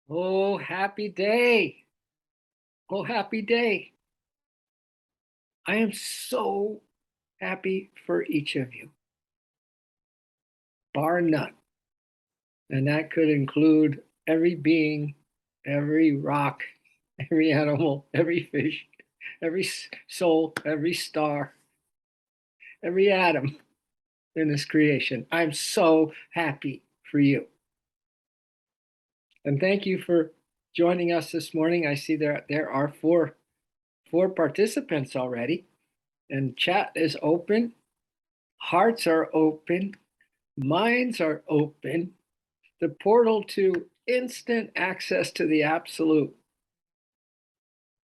Oh, happy day. Oh, happy day. I am so happy for each of you, bar none. And that could include every being, every rock, every animal, every fish, every soul, every star, every atom in this creation. I'm so happy for you. And thank you for joining us this morning. I see there are four participants already, and chat is open. Hearts are open, minds are open. The portal to instant access to the absolute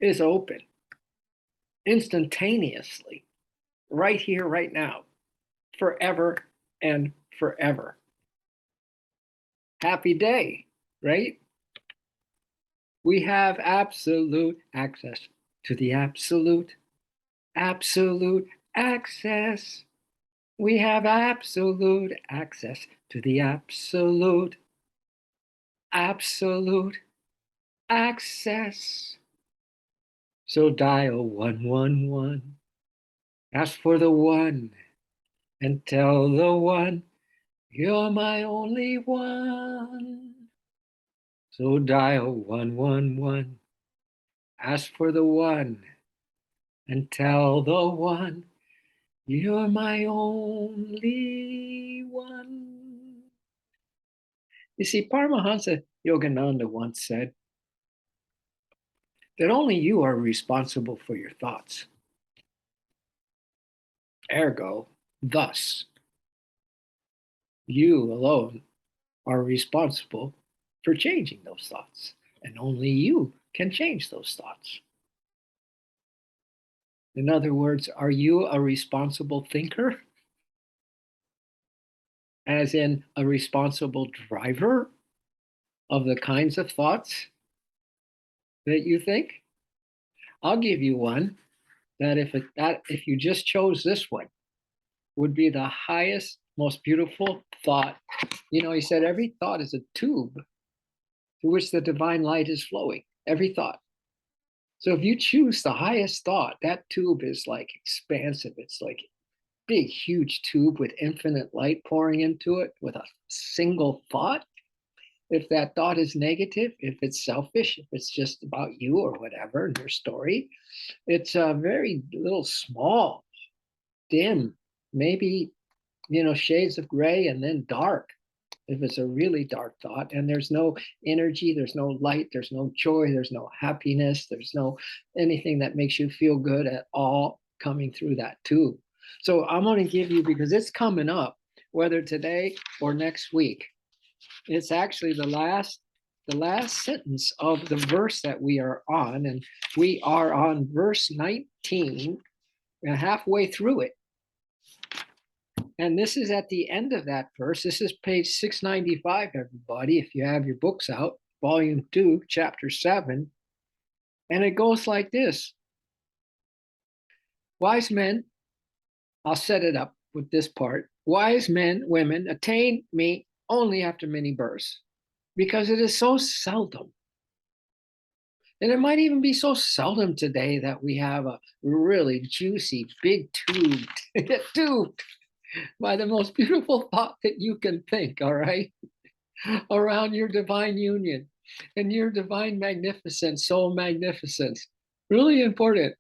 is open instantaneously, right here, right now, forever and forever. Happy day, right? We have absolute access to the absolute, absolute access. We have absolute access to the absolute, absolute access. So dial 111, ask for the one, and tell the one you're my only one. So dial 111, ask for the one, and tell the one you're my only one. You see, Paramahansa Yogananda once said that only you are responsible for your thoughts. Ergo, thus, you alone are responsible for changing those thoughts, and only you can change those thoughts. In other words, are you a responsible thinker, as in a responsible driver of the kinds of thoughts that you think? I'll give you one that if you just chose this one would be the highest, most beautiful thought. You know, he said every thought is a tube through which the divine light is flowing. Every thought. So if you choose the highest thought, that tube is like expansive. It's like big, huge tube with infinite light pouring into it with a single thought. If that thought is negative, if it's selfish, if it's just about you or whatever, your story, it's a very little small, dim, maybe, shades of gray and then dark. If it's a really dark thought and there's no energy, there's no light, there's no joy, there's no happiness, there's no anything that makes you feel good at all coming through that tube. So I'm going to give you, because it's coming up, whether today or next week, it's actually the last sentence of the verse that we are on, and we are on verse 19 and halfway through it. And this is at the end of that verse. This is page 695, everybody, if you have your books out, volume 2, chapter 7. And it goes like this. Wise men, I'll set it up with this part. Wise men, women, attain me only after many births, because it is so seldom. And it might even be so seldom today that we have a really juicy, big tube to get tubed by the most beautiful thought that you can think, all right? Around your divine union and your divine magnificence, soul magnificence. Really important.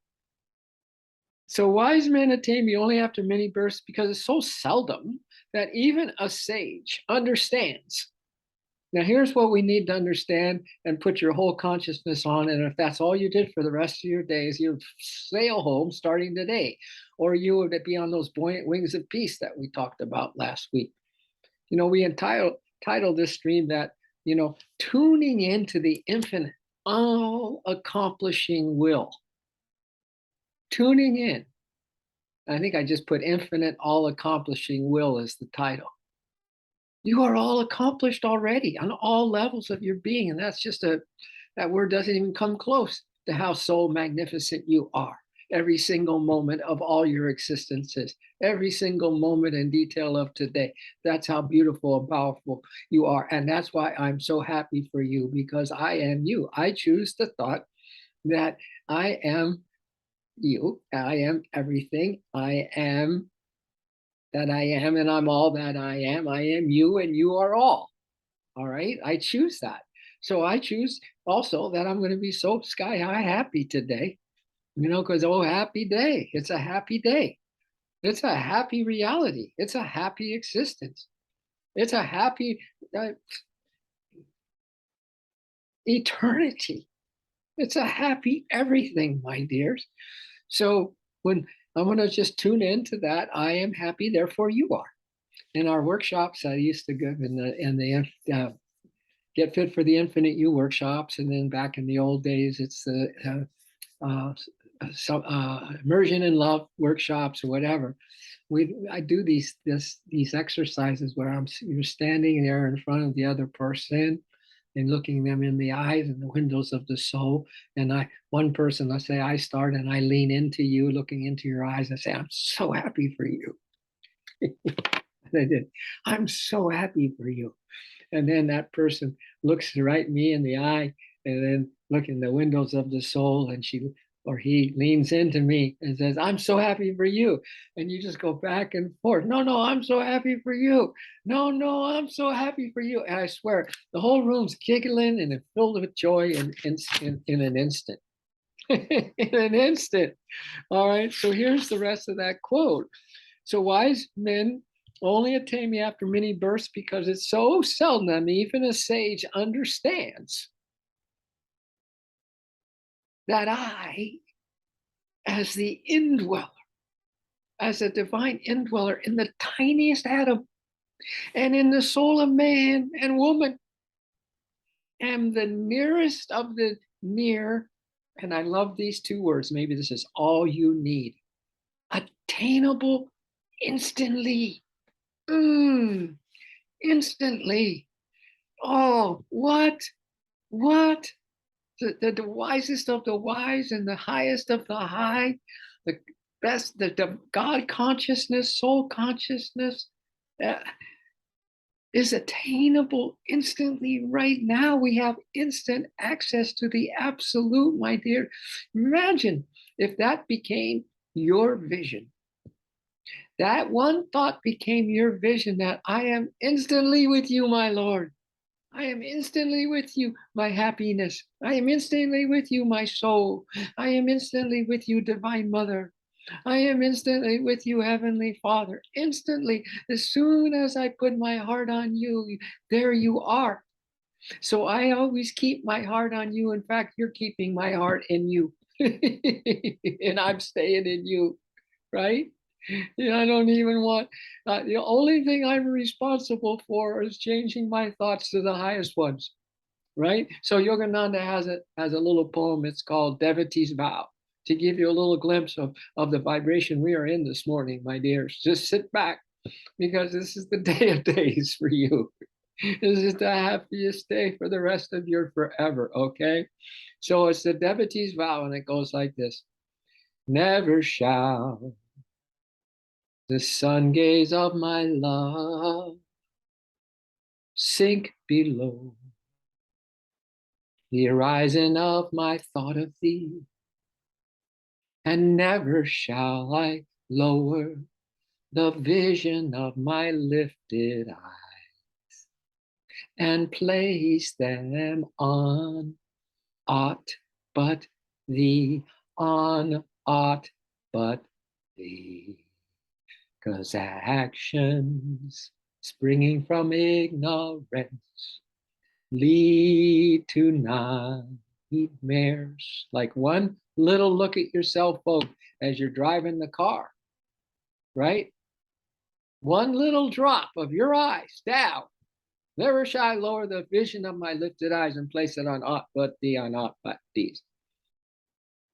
So wise men attain me only after many births, because it's so seldom that even a sage understands. Now, here's what we need to understand and put your whole consciousness on. And if that's all you did for the rest of your days, you'd sail home starting today, or you would be on those buoyant wings of peace that we talked about last week. We entitled this stream that, tuning into the infinite, all accomplishing will. Tuning in. I think I just put infinite, all accomplishing will as the title. You are all accomplished already on all levels of your being. And that word doesn't even come close to how soul magnificent you are. every single moment of all your existences, every single moment and detail of today. That's how beautiful and powerful you are. And that's why I'm so happy for you, because I am you. I choose the thought that I am you. I am everything. I am that I am, and I'm all that I am. I am you, and you are all. All right. I choose that. So I choose also that I'm going to be so sky high happy today, because oh, happy day. It's a happy day. It's a happy reality. It's a happy existence. It's a happy uh, eternity. It's a happy everything, my dears. So when I'm going to just tune into that, I am happy, therefore you are. In our workshops, I used to give Get Fit for the Infinite You workshops, and then back in the old days, it's the immersion in love workshops or whatever. I do these exercises where you're standing there in front of the other person and looking them in the eyes and the windows of the soul. And one person, let's say I start and I lean into you, looking into your eyes, and say, I'm so happy for you. And I did. I'm so happy for you. And then that person looks right me in the eye and then look in the windows of the soul, and she or he leans into me and says, I'm so happy for you. And you just go back and forth. No, no, I'm so happy for you. No, no, I'm so happy for you. And I swear, the whole room's giggling and filled with joy in an instant. In an instant. All right. So here's the rest of that quote. So wise men only attain me after many births, because it's so seldom even a sage understands that I, as the indweller, as a divine indweller in the tiniest atom and in the soul of man and woman, am the nearest of the near. And I love these two words. Maybe this is all you need. Attainable instantly. Instantly. Oh, what? What? The wisest of the wise and the highest of the high, the best, the God consciousness, soul consciousness uh, is attainable instantly right now. We have instant access to the absolute, my dear. Imagine if that became your vision. That one thought became your vision, that I am instantly with you, my Lord. I am instantly with you, my happiness. I am instantly with you, my soul. I am instantly with you, Divine Mother. I am instantly with you, Heavenly Father. Instantly, as soon as I put my heart on you, there you are. So I always keep my heart on you. In fact, you're keeping my heart in you. And I'm staying in you, right? Yeah, I don't even want, the only thing I'm responsible for is changing my thoughts to the highest ones, right? So Yogananda has a little poem. It's called Devotee's Vow, to give you a little glimpse of the vibration we are in this morning, my dears. Just sit back, because this is the day of days for you. This is the happiest day for the rest of your forever, okay? So it's the Devotee's Vow, and it goes like this. Never shall the sun gaze of my love sink below the horizon of my thought of thee, and never shall I lower the vision of my lifted eyes and place them on aught but thee, on aught but thee. 'Cause actions springing from ignorance lead to nightmares. Like one little look at yourself, folks, as you're driving the car, right? One little drop of your eyes down. Never shall I lower the vision of my lifted eyes and place it on aught but thee, on aught but these.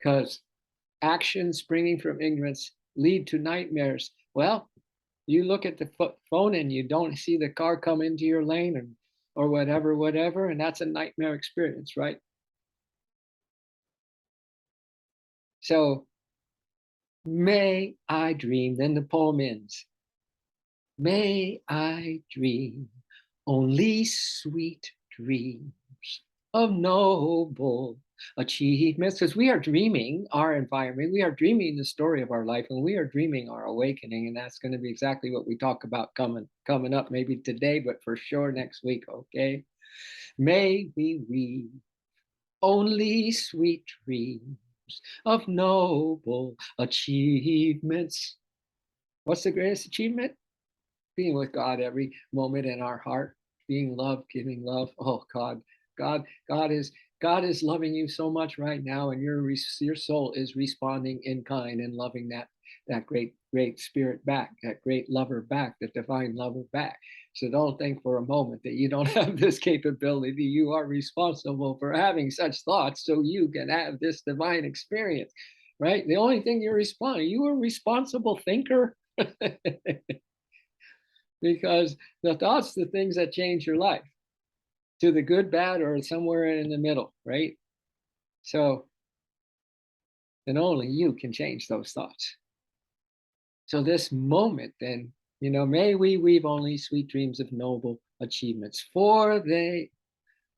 Because actions springing from ignorance lead to nightmares. Well, you look at the phone and you don't see the car come into your lane, or whatever, and that's a nightmare experience, right? So May I dream. Then the poem ends. May I dream only sweet dreams of noble achievements. Because we are dreaming our environment, we are dreaming the story of our life, and we are dreaming our awakening. And that's going to be exactly what we talk about coming up, maybe today, but for sure next week. Okay. May we weave only sweet dreams of noble achievements. What's the greatest achievement? Being with God every moment in our heart, being loved, giving love. Oh God, God, God is loving you so much right now, and your soul is responding in kind and loving that great spirit back, that great lover back, that divine lover back. So don't think for a moment that you don't have this capability. You are responsible for having such thoughts so you can have this divine experience, right? The only thing you're responding, you are a responsible thinker. Because the thoughts, the things that change your life to the good, bad, or somewhere in the middle, right? So, and only you can change those thoughts. So, this moment, then, may we weave only sweet dreams of noble achievements, for they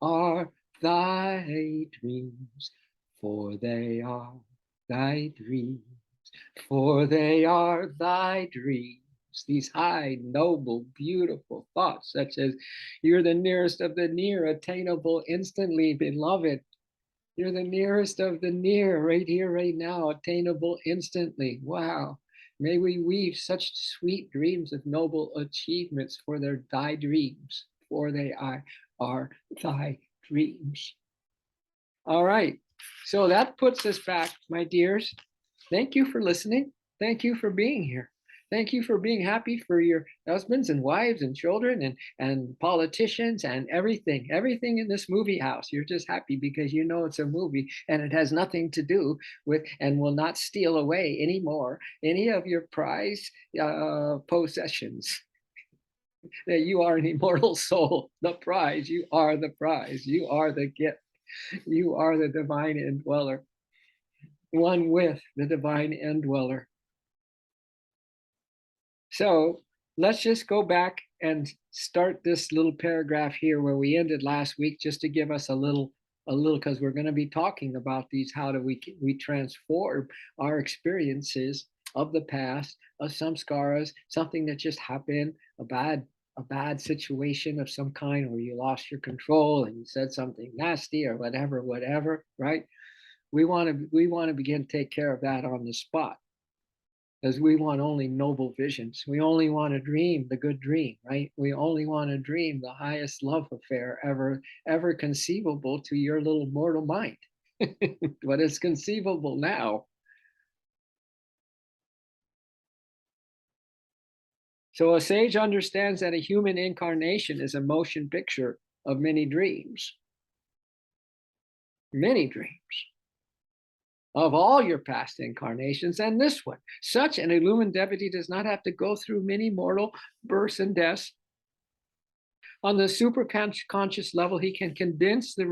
are thy dreams, for they are thy dreams, for they are thy dreams. These high, noble, beautiful thoughts, such as you're the nearest of the near, attainable instantly, beloved. You're the nearest of the near, right here, right now, attainable instantly. Wow. May we weave such sweet dreams of noble achievements, for they're thy dreams, for they are thy dreams. All right. So that puts us back, my dears. Thank you for listening. Thank you for being here. Thank you for being happy for your husbands and wives and children and politicians and everything in this movie house. You're just happy because you know it's a movie and it has nothing to do with and will not steal away anymore any of your prized possessions. That you are an immortal soul, the prize. You are the prize. You are the gift. You are the divine indweller, one with the divine indweller. So let's just go back and start this little paragraph here where we ended last week, just to give us a little, because we're going to be talking about these. How do we transform our experiences of the past, of samskaras, something that just happened, a bad situation of some kind, where you lost your control and you said something nasty or whatever, right? We want to begin to take care of that on the spot, as we want only noble visions. We only want to dream the good dream, right? We only want to dream the highest love affair ever conceivable to your little mortal mind. But it's conceivable now. So a sage understands that a human incarnation is a motion picture of many dreams of all your past incarnations and this one. Such an illumined devotee does not have to go through many mortal births and deaths. On the superconscious level, he can condense the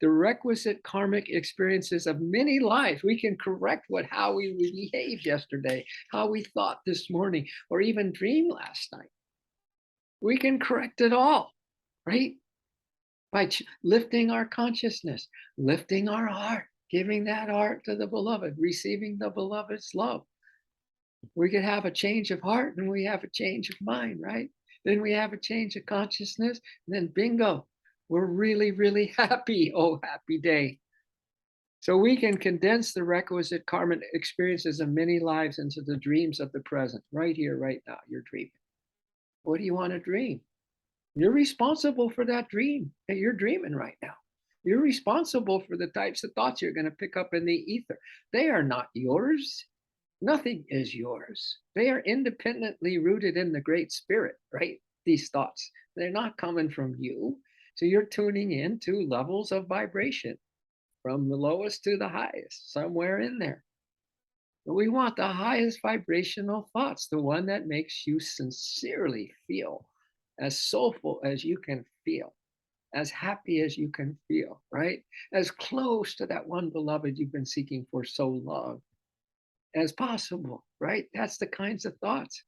requisite karmic experiences of many lives. We can correct how we behaved yesterday, how we thought this morning, or even dreamed last night. We can correct it all, right? By lifting our consciousness, lifting our heart, giving that heart to the beloved, receiving the beloved's love. We could have a change of heart and we have a change of mind, right? Then we have a change of consciousness, and then bingo, we're really, really happy. Oh, happy day. So we can condense the requisite karmic experiences of many lives into the dreams of the present, right here, right now. You're dreaming. What do you want to dream? You're responsible for that dream that you're dreaming right now. You're responsible for the types of thoughts you're going to pick up in the ether. They are not yours. Nothing is yours. They are independently rooted in the Great Spirit, right? These thoughts, they're not coming from you. So you're tuning in to levels of vibration from the lowest to the highest, somewhere in there. But we want the highest vibrational thoughts, the one that makes you sincerely feel as soulful as you can feel, as happy as you can feel, right? As close to that one beloved you've been seeking for so long, as possible, right? That's the kinds of thoughts.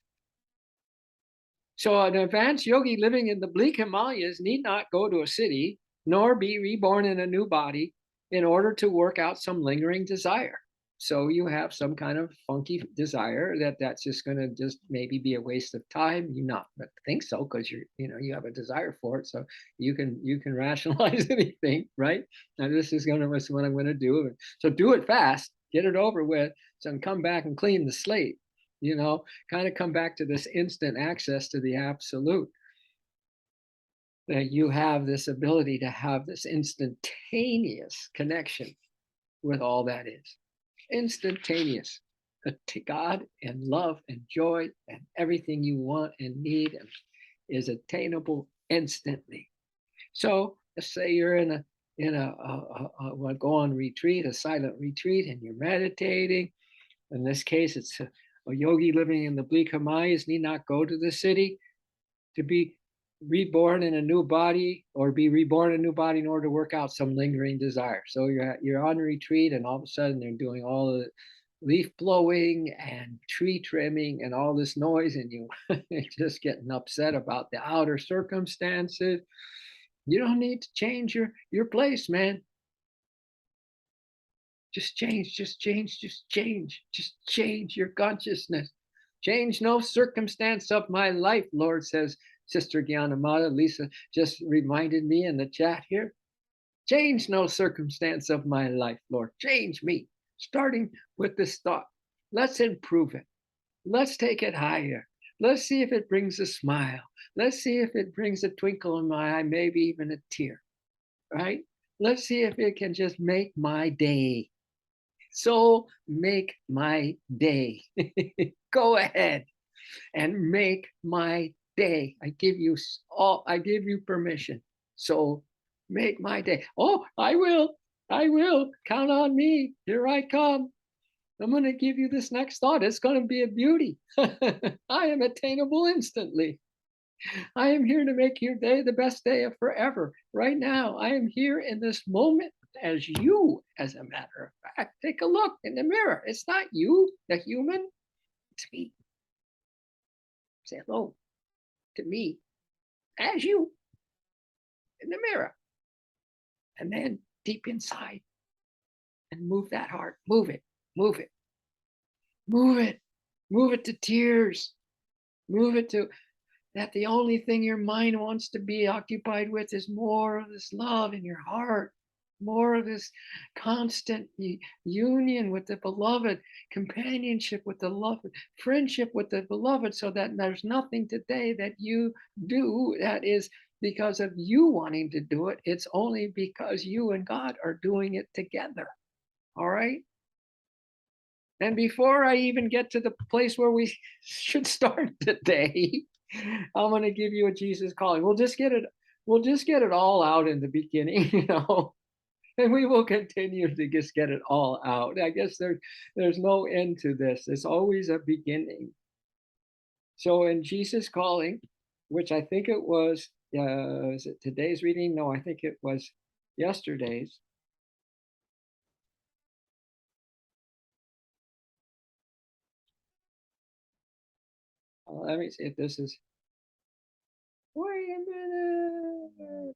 So an advanced yogi living in the bleak Himalayas need not go to a city, nor be reborn in a new body in order to work out some lingering desire. So you have some kind of funky desire that's just going to just maybe be a waste of time. You not think so because you have a desire for it. So you can rationalize anything, right? Now this is what I'm going to do. So do it fast, get it over with, so and come back and clean the slate. Kind of come back to this instant access to the absolute, that you have this ability to have this instantaneous connection with all that is. Instantaneous to God and love and joy and everything you want and need is attainable instantly. So let's say you're go on retreat, a silent retreat, and you're meditating. In this case, it's a yogi living in the bleak Himalayas need not go to the city to be reborn in a new body or be reborn in a new body in order to work out some lingering desire. So you're on retreat, and all of a sudden they're doing all the leaf blowing and tree trimming and all this noise, and you're just getting upset about the outer circumstances. You don't need to change your place, man. Just change, just change, just change, just change your consciousness. Change no circumstance of my life, Lord, says Sister Gyanamata. Lisa just reminded me in the chat here. Change no circumstance of my life, Lord. Change me, starting with this thought. Let's improve it. Let's take it higher. Let's see if it brings a smile. Let's see if it brings a twinkle in my eye, maybe even a tear, right? Let's see if it can just make my day. So make my day. Go ahead and make my day. I give you permission. So make my day. Oh, I will. Count on me. Here I come. I'm going to give you this next thought. It's going to be a beauty. I am attainable instantly. I am here to make your day the best day of forever. Right now, I am here in this moment as you, as a matter of fact. Take a look in the mirror. It's not you, the human. It's me. Say hello to me as you in the mirror. And then deep inside, and move that heart. Move it. Move it. Move it. Move it to tears. Move it to that the only thing your mind wants to be occupied with is more of this love in your heart, more of this constant union with the beloved, companionship with the beloved, friendship with the beloved, so that there's nothing today that you do that is because of you wanting to do it. It's only because you and God are doing it together. All right? And before I even get to the place where we should start today, I'm going to give you a Jesus calling. We'll just get it all out in the beginning, and we will continue to just get it all out. I guess there's no end to this. There's always a beginning. So in Jesus calling, which I think it was, is it today's reading? No, I think it was yesterday's. Let me see if this is. Wait a minute.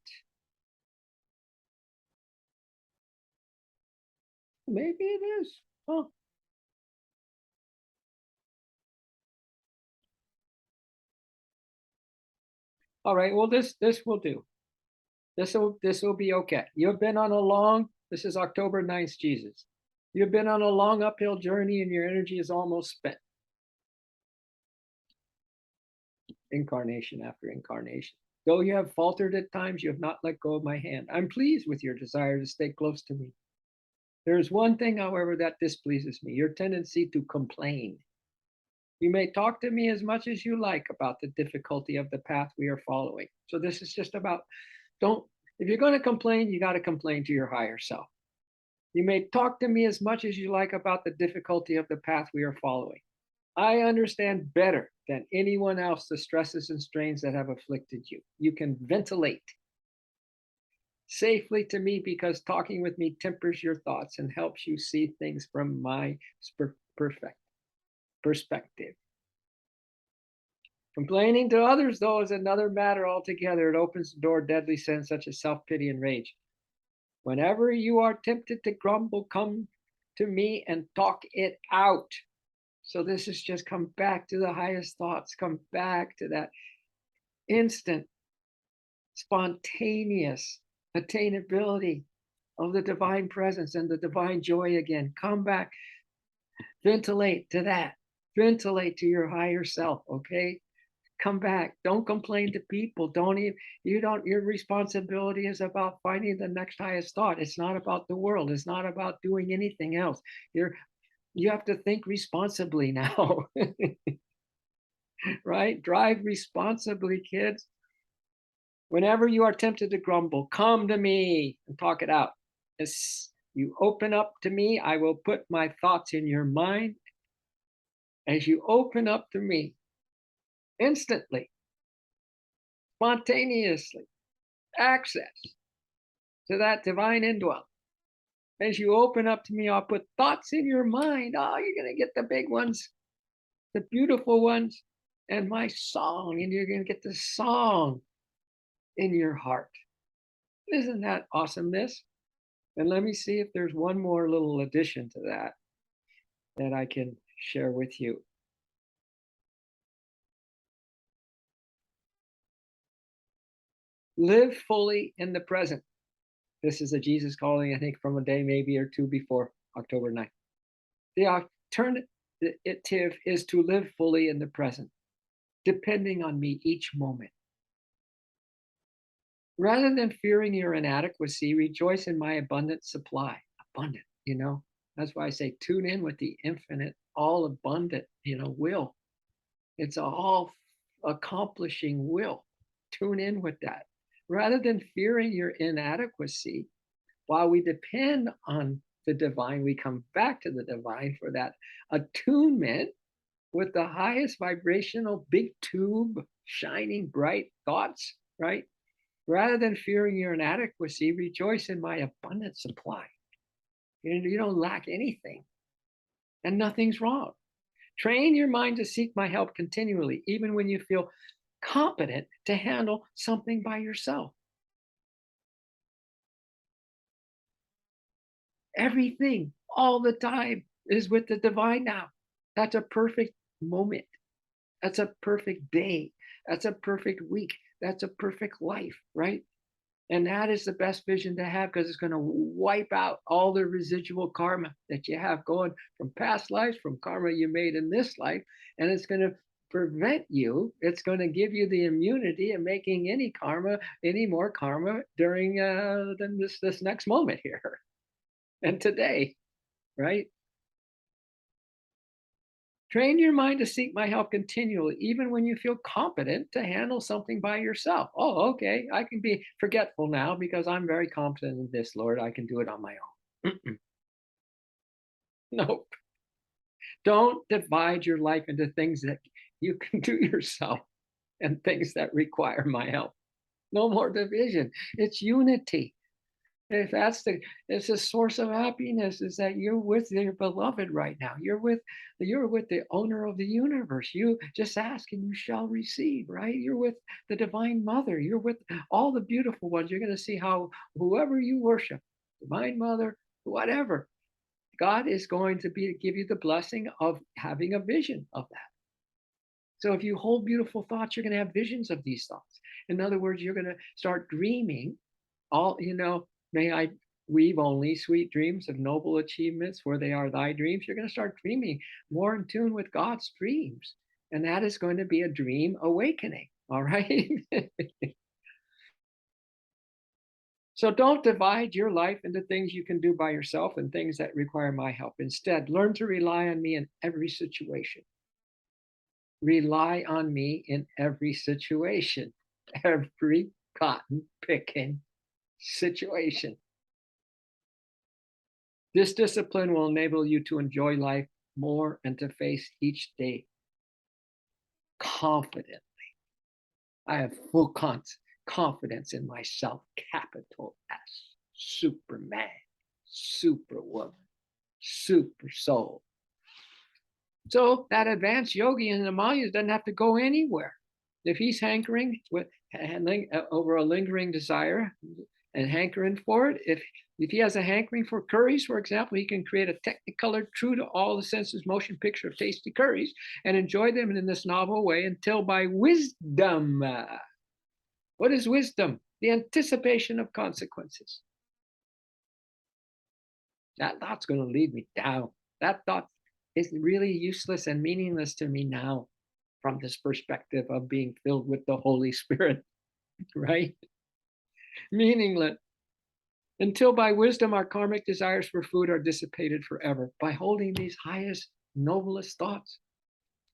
Maybe it is. Oh. All right. Well, this will do. This will be okay. You've been on a long. This is October 9th, Jesus. You've been on a long uphill journey, and your energy is almost spent. Incarnation after incarnation. Though you have faltered at times, you have not let go of my hand. I'm pleased with your desire to stay close to me. There is one thing, however, that displeases me: your tendency to complain. You may talk to me as much as you like about the difficulty of the path we are following. So this is just about, if you're going to complain, you got to complain to your higher self. You may talk to me as much as you like about the difficulty of the path we are following. I understand better than anyone else the stresses and strains that have afflicted you. You can ventilate safely to me because talking with me tempers your thoughts and helps you see things from my perspective. Complaining to others, though, is another matter altogether. It opens the door to deadly sins such as self-pity and rage. Whenever you are tempted to grumble, come to me and talk it out. So this is just come back to the highest thoughts, come back to that instant, spontaneous attainability of the divine presence and the divine joy again. Come back, ventilate to that, ventilate to your higher self, okay? Come back. Don't complain to people. Don't even, you don't, your responsibility is about finding the next highest thought. It's not about the world. It's not about doing anything else. You have to think responsibly now, right? Drive responsibly, kids. Whenever you are tempted to grumble, come to me and talk it out. As you open up to me, I will put my thoughts in your mind. As you open up to me, instantly, spontaneously, access to that divine indwelling. As you open up to me, I'll put thoughts in your mind. Oh, you're going to get the big ones, the beautiful ones, and my song, and you're going to get the song in your heart. Isn't that awesomeness? And let me see if there's one more little addition to that I can share with you. Live fully in the present. This is a Jesus calling, I think, from a day maybe or two before October 9th. The alternative is to live fully in the present, depending on me each moment. Rather than fearing your inadequacy, rejoice in my abundant supply. Abundant, That's why I say tune in with the infinite, all abundant, will. It's a all accomplishing will. Tune in with that. Rather than fearing your inadequacy, while we depend on the divine, we come back to the divine for that attunement with the highest vibrational, big tube, shining bright thoughts, right? Rather than fearing your inadequacy, rejoice in my abundant supply. You don't lack anything and nothing's wrong. Train your mind to seek my help continually, even when you feel competent to handle something by yourself. Everything, all the time, is with the divine now. That's a perfect moment. That's a perfect day. That's a perfect week. That's a perfect life, right? And that is the best vision to have because it's going to wipe out all the residual karma that you have going from past lives, from karma you made in this life. And it's going to prevent you. It's going to give you the immunity of making any more karma during this next moment here and today, right? Train your mind to seek my help continually, even when you feel competent to handle something by yourself. Oh, okay. I can be forgetful now because I'm very competent in this, Lord. I can do it on my own. Nope. Don't divide your life into things that you can do yourself and things that require my help. No more division. It's unity. If it's a source of happiness, is that you're with your beloved right now. You're with the owner of the universe. You just ask and you shall receive, right? You're with the divine mother. You're with all the beautiful ones. You're going to see how whoever you worship, divine mother, whatever, God is going to give you the blessing of having a vision of that. So if you hold beautiful thoughts, you're going to have visions of these thoughts. In other words, you're going to start dreaming may I weave only sweet dreams of noble achievements, for they are thy dreams. You're going to start dreaming more in tune with God's dreams. And that is going to be a dream awakening. All right. So don't divide your life into things you can do by yourself and things that require my help. Instead, learn to rely on me in every situation. Rely on me in every situation, every cotton picking situation. This discipline will enable you to enjoy life more and to face each day confidently. I have full confidence in myself, capital S, Superman, Superwoman, Super Soul. So that advanced yogi in the Himalayas doesn't have to go anywhere. If he's hankering over a lingering desire and hankering for it, if he has a hankering for curries, for example, he can create a technicolored, true to all the senses motion picture of tasty curries and enjoy them in this novel way until by wisdom. What is wisdom? The anticipation of consequences. That thought's going to lead me down. That thought is really useless and meaningless to me now from this perspective of being filled with the Holy Spirit, right? Meaningless. Until by wisdom our karmic desires for food are dissipated forever. By holding these highest, noblest thoughts,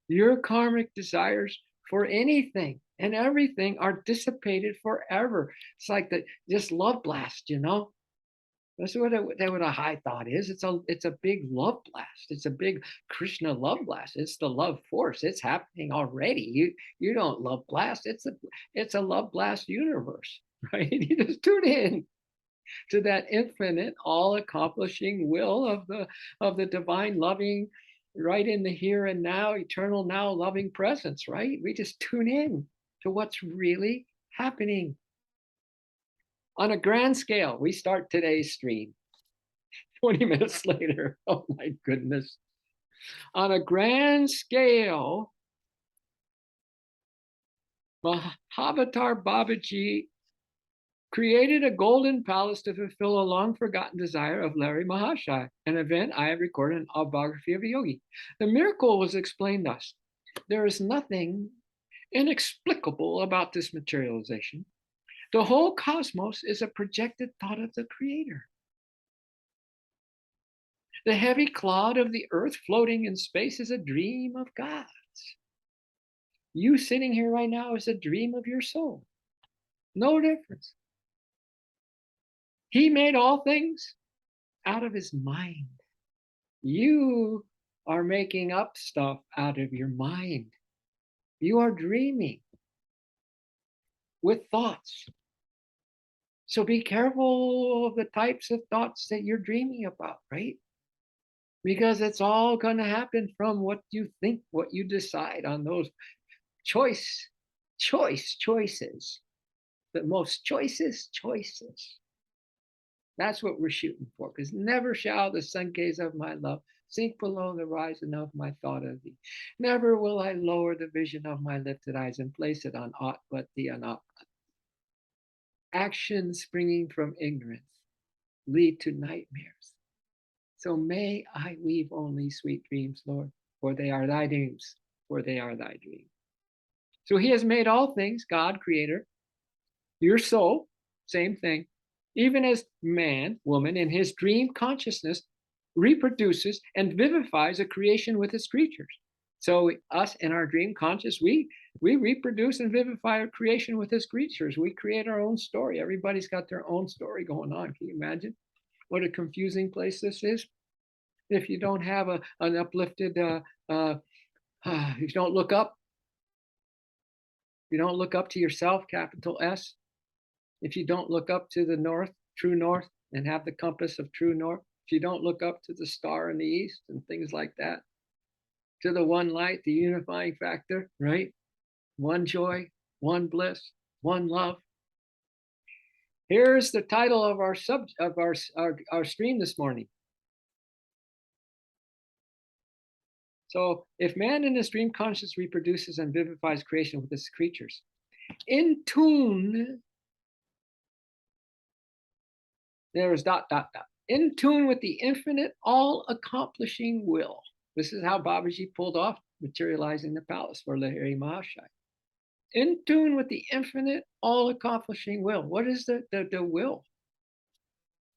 your karmic desires for anything and everything are dissipated forever. It's like this love blast, you know? That's what a high thought is. It's a big love blast. It's a big Krishna love blast. It's the love force. It's happening already. You don't love blast. It's a love blast universe, right? You just tune in to that infinite, all-accomplishing will of the divine loving, right in the here and now, eternal now loving presence, right? We just tune in to what's really happening. On a grand scale, we start today's stream 20 minutes later. Oh my goodness. On a grand scale, Mahavatar Babaji created a golden palace to fulfill a long forgotten desire of Larry Mahashai, an event I have recorded in Autobiography of a Yogi. The miracle was explained thus. There is nothing inexplicable about this materialization. The whole cosmos is a projected thought of the Creator. The heavy clod of the earth floating in space is a dream of God's. You sitting here right now is a dream of your soul. No difference. He made all things out of his mind. You are making up stuff out of your mind. You are dreaming with thoughts. So be careful of the types of thoughts that you're dreaming about, right? Because it's all going to happen from what you think, what you decide on those choices. The most choicest choices. That's what we're shooting for. Because never shall the sun gaze of my love sink below the horizon of my thought of thee. Never will I lower the vision of my lifted eyes and place it on aught but thee and aught. Actions springing from ignorance lead to nightmares. So may I weave only sweet dreams, Lord, for they are thy dreams, for they are thy dreams. So he has made all things, God, creator, your soul, same thing, even as man, woman, in his dream consciousness reproduces and vivifies a creation with its creatures. So us in our dream conscious, we reproduce and vivify a creation with its creatures. We create our own story. Everybody's got their own story going on. Can you imagine what a confusing place this is? If you don't have an uplifted, if you don't look up, you don't look up to yourself, capital S. If you don't look up to the north, true north, and have the compass of true north, if you don't look up to the star in the east and things like that, to the one light, the unifying factor, right? One joy, one bliss, one love. Here's the title of our stream this morning. So if man in his dream conscious reproduces and vivifies creation with its creatures, in tune, there's ... in tune with the infinite, all-accomplishing will. This is how Babaji pulled off materializing the palace for Lahiri Mahashai. In tune with the infinite, all-accomplishing will. What is the will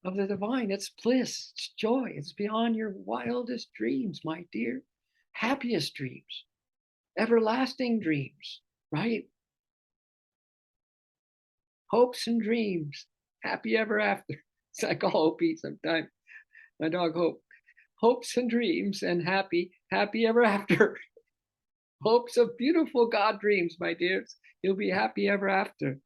of the divine? It's bliss, it's joy, it's beyond your wildest dreams, my dear. Happiest dreams, everlasting dreams, right? Hopes and dreams, happy ever after. It's like call Opie sometimes. My dog Hope. Hopes and dreams and happy ever after. Hopes of beautiful God dreams, my dears. You'll be happy ever after.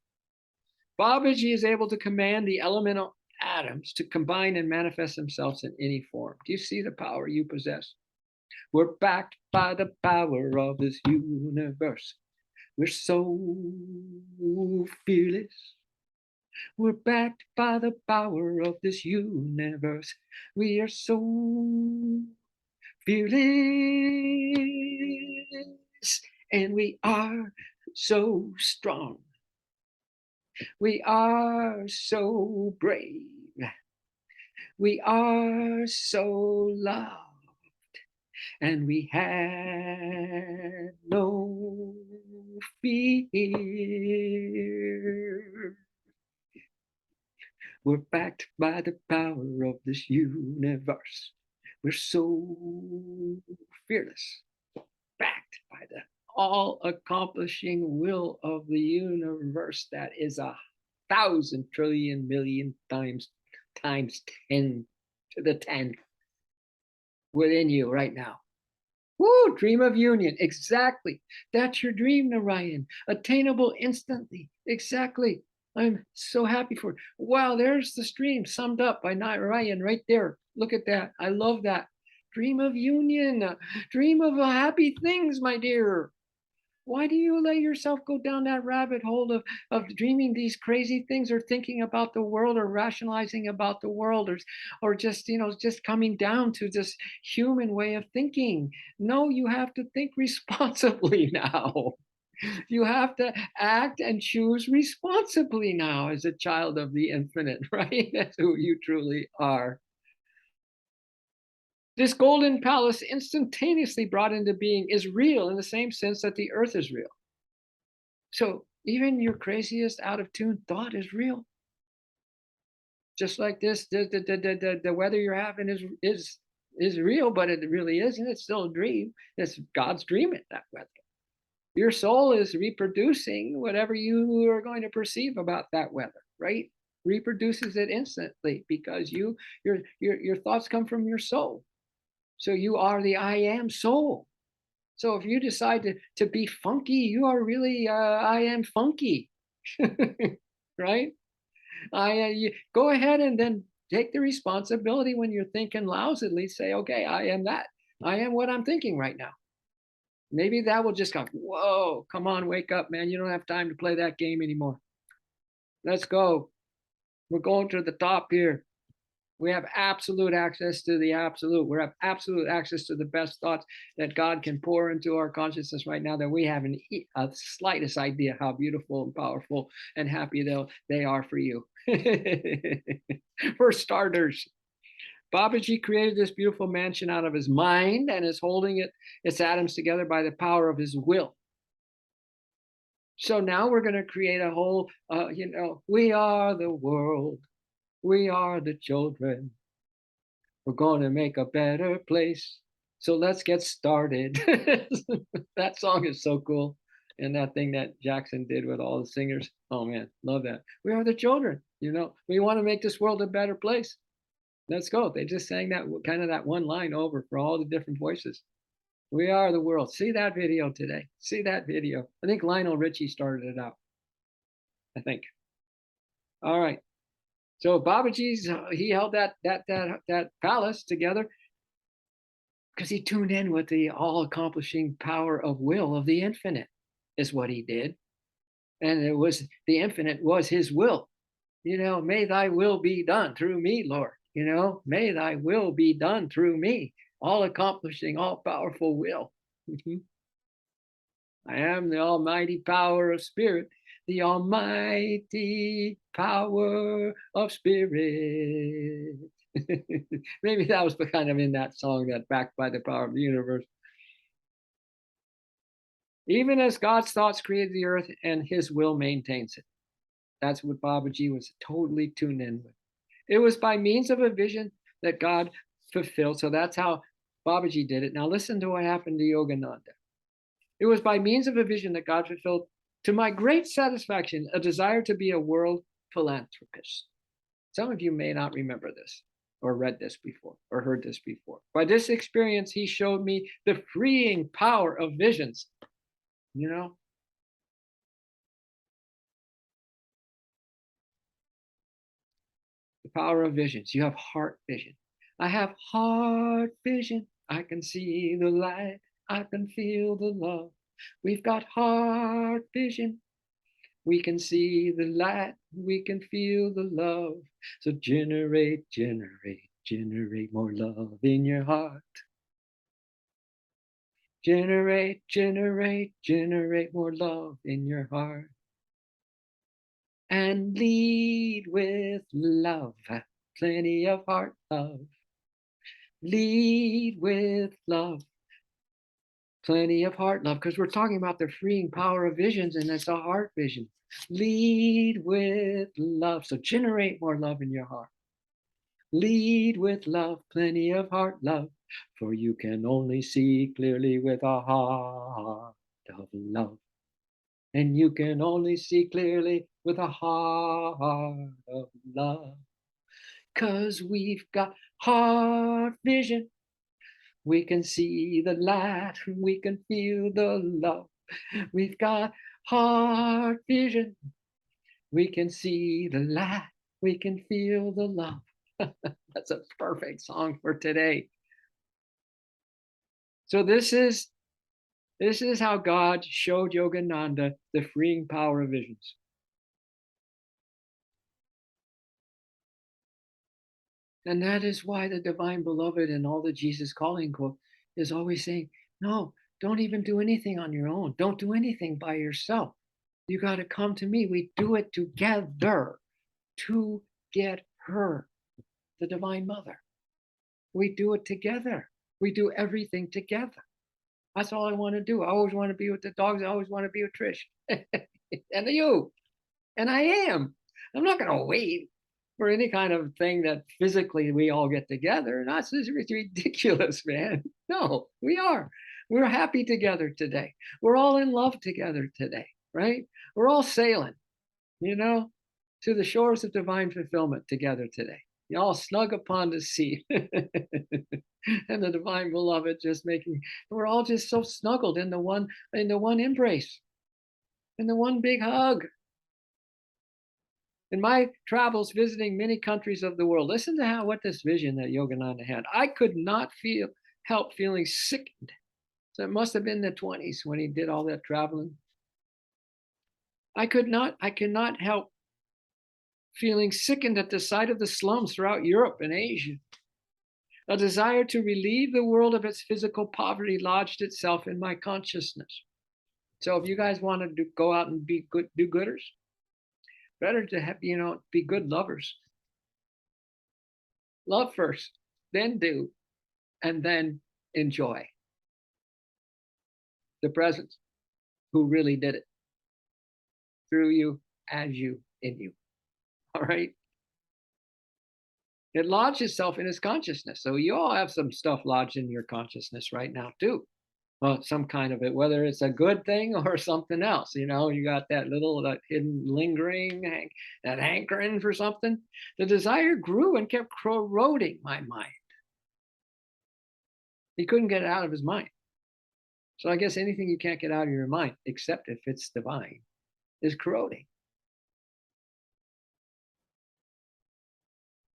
Babaji is able to command the elemental atoms to combine and manifest themselves in any form. Do you see the power you possess? We're backed by the power of this universe. We're so fearless. We're backed by the power of this universe. We are so fearless, and we are so strong. We are so brave. We are so loved, and we have no fear. We're backed by the power of this universe. We're so fearless, backed by the all-accomplishing will of the universe that is 1,000 trillion million times 10 to the 10 within you right now. Woo, dream of union. Exactly. That's your dream, Narayan. Attainable instantly. Exactly. I'm so happy for it. Wow, there's the stream summed up by Narayan right there. Look at that. I love that. Dream of union. Dream of happy things, my dear. Why do you let yourself go down that rabbit hole of dreaming these crazy things or thinking about the world or rationalizing about the world or just, just coming down to this human way of thinking? No, you have to think responsibly now. You have to act and choose responsibly now as a child of the infinite, right? That's who you truly are. This golden palace instantaneously brought into being is real in the same sense that the earth is real. So even your craziest out of tune thought is real. Just like this, the weather you're having is real, but it really isn't. It's still a dream. It's God's dreaming that weather. Your soul is reproducing whatever you are going to perceive about that weather, right? Reproduces it instantly because your thoughts come from your soul. So you are the I am soul. So if you decide to be funky, you are really I am funky, right? Go ahead and then take the responsibility when you're thinking lousily. Say, okay, I am that. I am what I'm thinking right now. Maybe that will just come. Whoa, come on, wake up, man! You don't have time to play that game anymore. Let's go. We're going to the top here. We have absolute access to the absolute. We have absolute access to the best thoughts that God can pour into our consciousness right now that we haven't a slightest idea how beautiful and powerful and happy they are for you. For starters, Babaji created this beautiful mansion out of his mind and is holding its atoms together by the power of his will. So now we're going to create a whole, we are the world. We are the children. We're going to make a better place. So let's get started. That song is so cool. And that thing that Jackson did with all the singers. Oh man, love that. We are the children. We want to make this world a better place. Let's go. They just sang that kind of that one line over for all the different voices. We are the world. See that video today. See that video. I think Lionel Richie started it out. I think. All right. So Babaji's he held that palace together because he tuned in with the all-accomplishing power of will of the infinite, is what he did. And it was the infinite was his will. May thy will be done through me, Lord. May thy will be done through me, all accomplishing, all powerful will. I am the almighty power of spirit, the almighty power of spirit. Maybe that was kind of in that song, that backed by the power of the universe. Even as God's thoughts created the earth and his will maintains it. That's what Babaji was totally tuned in with. It was by means of a vision that God fulfilled. So that's how Babaji did it. Now listen to what happened to Yogananda. It was by means of a vision that God fulfilled, to my great satisfaction, a desire to be a world philanthropist. Some of you may not remember this, or read this before, or heard this before. By this experience, he showed me the freeing power of visions. The power of visions. You have heart vision. I have heart vision. I can see the light. I can feel the love. We've got heart vision. We can see the light. We can feel the love. So generate, generate, generate more love in your heart. Generate, generate, generate more love in your heart. And lead with love. Plenty of heart love. Lead with love. Plenty of heart love, because we're talking about the freeing power of visions, and it's a heart vision. Lead with love. So generate more love in your heart. Lead with love, plenty of heart love, for you can only see clearly with a heart of love. And you can only see clearly with a heart of love. 'Cause we've got heart vision. We can see the light. We can feel the love. We've got heart vision. We can see the light. We can feel the love. That's a perfect song for today. So this is how God showed Yogananda the freeing power of visions. And that is why the divine beloved and all the Jesus calling quote is always saying, no, don't even do anything on your own. Don't do anything by yourself. You got to come to me. We do it together to get her, the divine mother. We do it together. We do everything together. That's all I want to do. I always want to be with the dogs. I always want to be with Trish and you. And I am. I'm not going to wait for any kind of thing that physically we all get together. That's ridiculous, man. No, we are. We're happy together today. We're all in love together today, right? We're all sailing, to the shores of divine fulfillment together today. You all snug upon the sea. And the divine beloved just we're all just so snuggled in the one embrace, in the one big hug. In my travels visiting many countries of the world, listen to what this vision that Yogananda had. I could not help feeling sickened. So it must have been the 20s when he did all that traveling. I cannot help feeling sickened at the sight of the slums throughout Europe and Asia. A desire to relieve the world of its physical poverty lodged itself in my consciousness. So if you guys want to go out and be good do-gooders, better to have, be good lovers. Love first, then do, and then enjoy the presence who really did it through you, as you, in you. All right. It lodged itself in his consciousness. So you all have some stuff lodged in your consciousness right now too. Some kind of it, whether it's a good thing or something else. You got that hidden lingering, that hankering for something. The desire grew and kept corroding my mind. He couldn't get it out of his mind. So I guess anything you can't get out of your mind, except if it's divine, is corroding.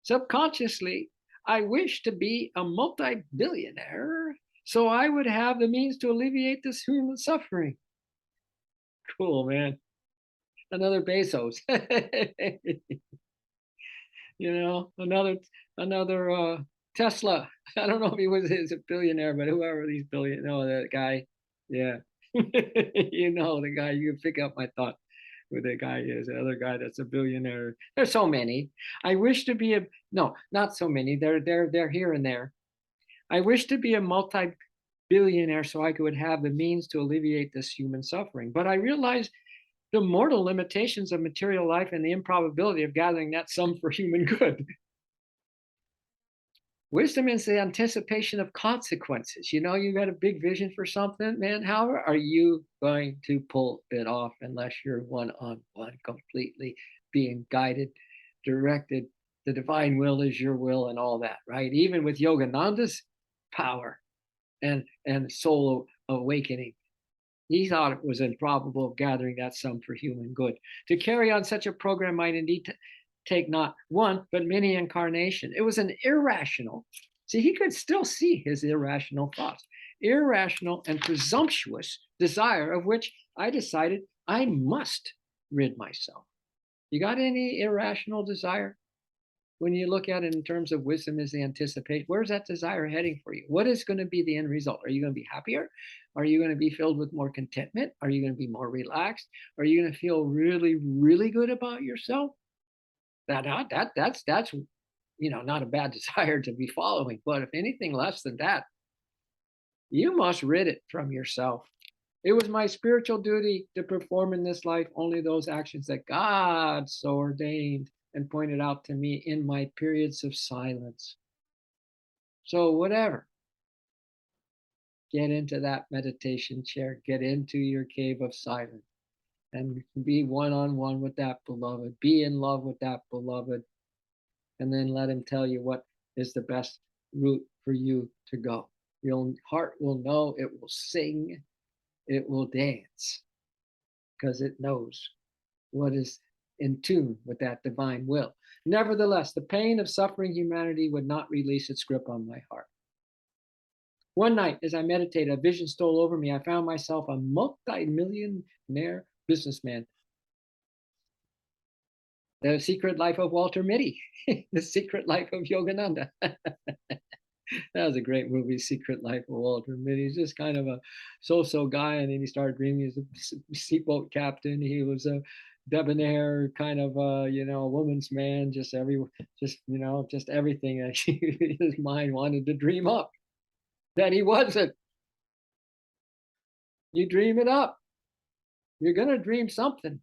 Subconsciously, I wish to be a multi-billionaire so I would have the means to alleviate this human suffering. Cool, man. Another Bezos. Another Tesla. I don't know if he was a billionaire, but whoever these that guy. Yeah. The guy, you can pick up my thought who the guy is, the other guy that's a billionaire. There's so many. I wish to be no, not so many. They're here and there. I wish to be a multi-billionaire so I could have the means to alleviate this human suffering. But I realized the mortal limitations of material life and the improbability of gathering that sum for human good. Wisdom is the anticipation of consequences. You got a big vision for something, man. How are you going to pull it off unless you're one-on-one, completely being guided, directed? The divine will is your will and all that, right? Even with Yogananda's power and soul awakening, he thought it was improbable of gathering that sum for human good. To carry on such a program might indeed take not one, but many incarnations. It was an irrational See, he could still see his irrational thoughts, irrational and presumptuous desire of which I decided I must rid myself. You got any irrational desire? When you look at it in terms of wisdom as they anticipate, where's that desire heading for you? What is going to be the end result? Are you going to be happier? Are you going to be filled with more contentment? Are you going to be more relaxed? Are you going to feel really, really good about yourself? That's not a bad desire to be following. But if anything less than that, you must rid it from yourself. It was my spiritual duty to perform in this life only those actions that God so ordained and pointed out to me in my periods of silence. So, whatever, get into that meditation chair, get into your cave of silence, and be one on one with that beloved, be in love with that beloved, and then let him tell you what is the best route for you to go. Your heart will know, it will sing, it will dance because it knows what is in tune with that divine will. Nevertheless, the pain of suffering humanity would not release its grip on my heart. One night, as I meditated, a vision stole over me. I found myself a multi-millionaire businessman. The Secret Life of Walter Mitty, The Secret Life of Yogananda. That was a great movie, Secret Life of Walter Mitty. He's just kind of a so-so guy, and then he started dreaming he was a seaboat captain. He was a debonair kind of a woman's man, just everything that his mind wanted to dream up that he wasn't. You dream it up. You're gonna dream something.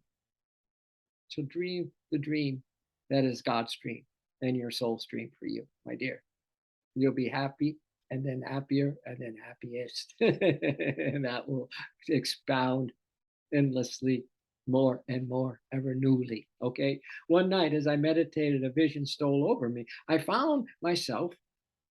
So dream the dream that is God's dream and your soul's dream for you, my dear. You'll be happy and then happier and then happiest. And that will expound endlessly more and more ever newly. Okay. One night as I meditated, a vision stole over me. I found myself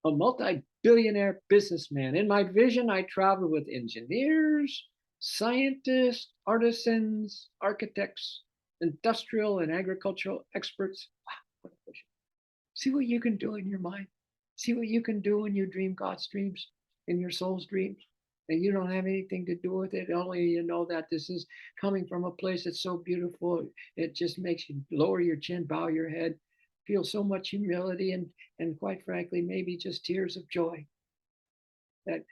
a multi-billionaire businessman. In my vision, I traveled with engineers, scientists, artisans, architects, industrial and agricultural experts. Wow, what a vision. See what you can do in your mind. See what you can do when you dream God's dreams, in your soul's dreams. And you don't have anything to do with it. Only you know that this is coming from a place that's so beautiful. It just makes you lower your chin, bow your head, feel so much humility and quite frankly, maybe just tears of joy. That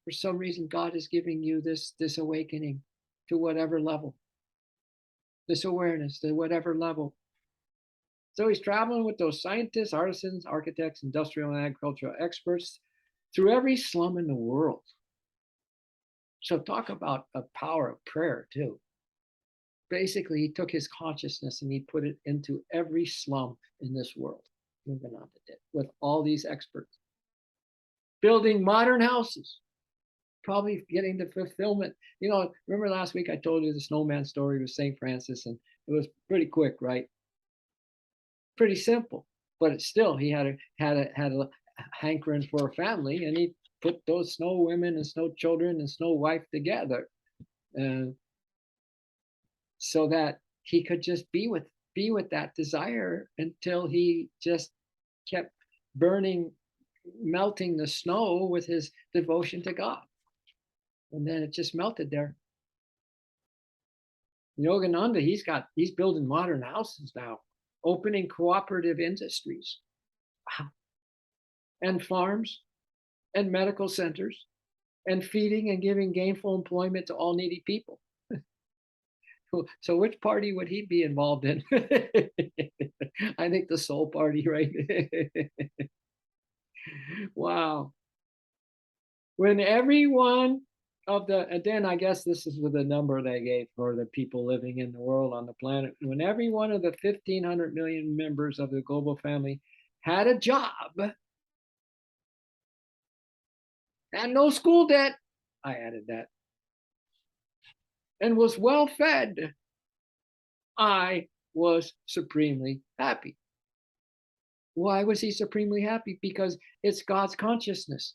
for some reason God is giving you this awakening to whatever level, this awareness to whatever level. So he's traveling with those scientists, artisans, architects, industrial and agricultural experts through every slum in the world. So talk about a power of prayer too. Basically, he took his consciousness and he put it into every slum in this world. With all these experts. Building modern houses, probably getting the fulfillment. Remember last week I told you the snowman story with St. Francis, and it was pretty quick, right? Pretty simple, but it's still he had a hankering for a family, and he put those snow women and snow children and snow wife together, so that he could just be with that desire until he just kept melting the snow with his devotion to God, and then it just melted there. Yogananda, he's building modern houses now, opening cooperative industries. Wow. And farms and medical centers and feeding and giving gainful employment to all needy people. So which party would he be involved in? I think the soul party, right? Wow. When everyone and then I guess this is with the number they gave for the people living in the world on the planet. When every one of the 1,500 million members of the global family had a job and no school debt, I added that, and was well fed, I was supremely happy. Why was he supremely happy? Because it's God's consciousness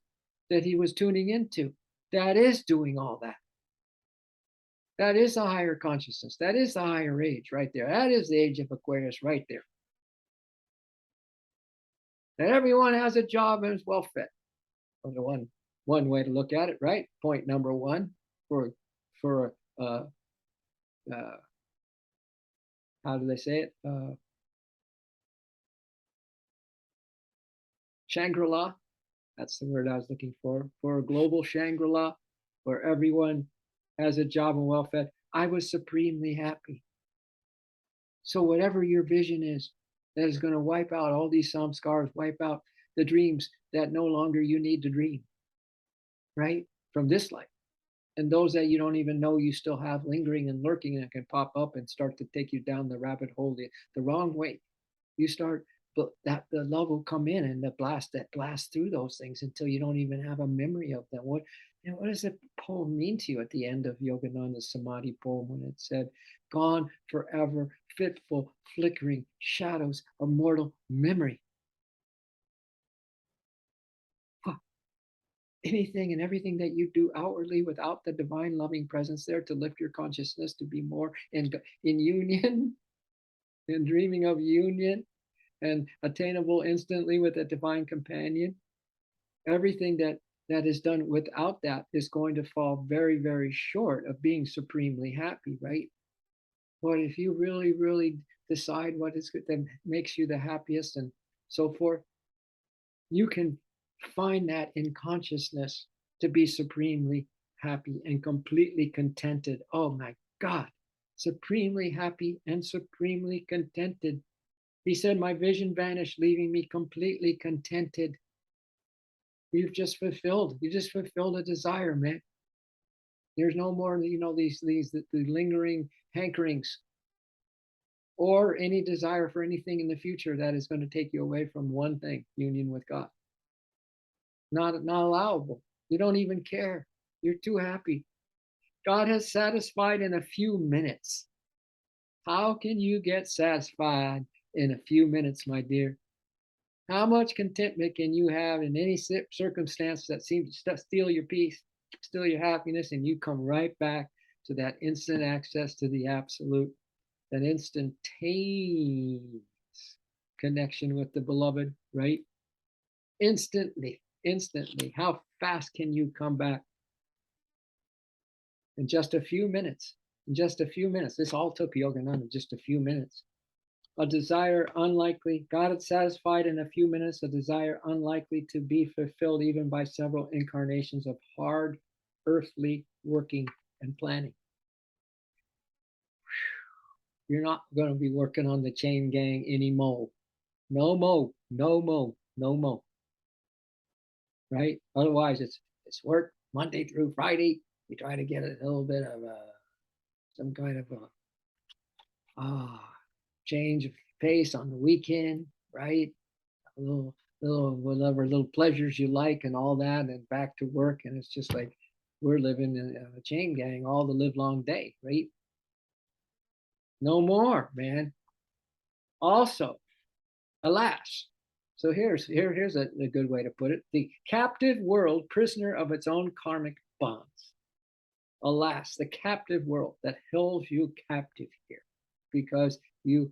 that he was tuning into that is doing all that. That is the higher consciousness. That is the higher age right there. That is the age of Aquarius right there. that everyone has a job and is well fed. One way to look at it, right? Point number one for for uh, how do they say it? Shangri-La. That's the word I was looking for a global Shangri-La where everyone has a job and well fed. I was supremely happy. So whatever your vision is that is going to wipe out all these samskars, wipe out the dreams that no longer you need to dream, right? From this life. And those that you don't even know you still have lingering and lurking and can pop up and start to take you down the rabbit hole the wrong way. You start, but that the love will come in and the blast through those things until you don't even have a memory of them. What does the poem mean to you at the end of Yogananda's Samadhi poem when it said, "Gone forever, fitful, flickering shadows of mortal memory"? Anything and everything that you do outwardly without the divine loving presence there to lift your consciousness to be more in union and dreaming of union and attainable instantly with a divine companion, everything that is done without that is going to fall very, very short of being supremely happy, right? But if you really, really decide what is that makes you the happiest and so forth, you can find that in consciousness to be supremely happy and completely contented. Oh my God, supremely happy and supremely contented. He said, "My vision vanished, leaving me completely contented." You just fulfilled a desire, man. There's no more, these the lingering hankerings or any desire for anything in the future that is going to take you away from one thing, union with God. Not allowable. You don't even care. You're too happy. God has satisfied in a few minutes. How can you get satisfied in a few minutes, my dear? How much contentment can you have in any circumstance that seems to steal your peace, steal your happiness, and you come right back to that instant access to the absolute, that instantaneous connection with the beloved, right? Instantly. How fast can you come back? In just a few minutes. In just a few minutes. This all took Yogananda just a few minutes. A desire unlikely, God had satisfied in a few minutes, a desire unlikely to be fulfilled even by several incarnations of hard earthly working and planning. You're not going to be working on the chain gang anymore. No more, no more, no more. Right? Otherwise, it's work Monday through Friday. You try to get a little bit of some kind of change of pace on the weekend, right? A little whatever little pleasures you like and all that, and back to work. And it's just like we're living in a chain gang all the live long day, right? No more, man. Also, alas. So here's a good way to put it: the captive world, prisoner of its own karmic bonds. Alas, the captive world that holds you captive here, because you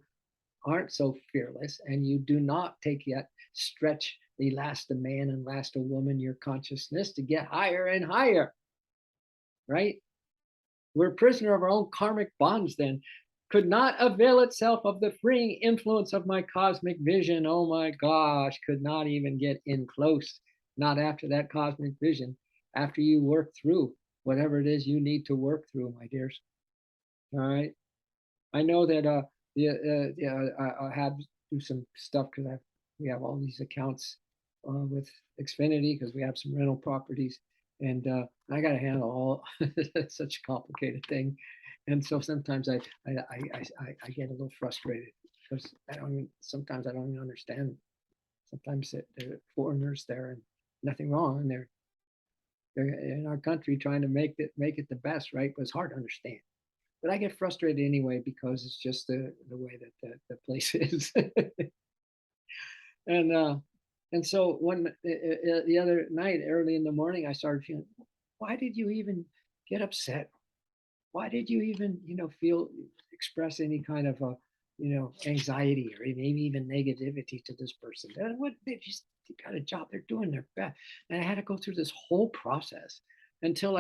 aren't so fearless and you do not take yet stretch the last a man and last a woman your consciousness to get higher and higher, right? We're a prisoner of our own karmic bonds then, could not avail itself of the freeing influence of my cosmic vision. Oh my gosh, could not even get in close, not after that cosmic vision, after you work through whatever it is you need to work through, my dears. All right. I know that I had to do some stuff because we have all these accounts with Xfinity because we have some rental properties, and I got to handle all such a complicated thing, and so sometimes I get a little frustrated because sometimes I don't even understand. Sometimes they're foreigners there and nothing wrong, and they're in our country trying to make it the best, right? But it's hard to understand. But I get frustrated anyway because it's just the way that the place is. and and so the other night, early in the morning, I started feeling, why did you even get upset? Why did you even feel express any kind of anxiety or maybe even negativity to this person. What they just got a job, they're doing their best. And I had to go through this whole process until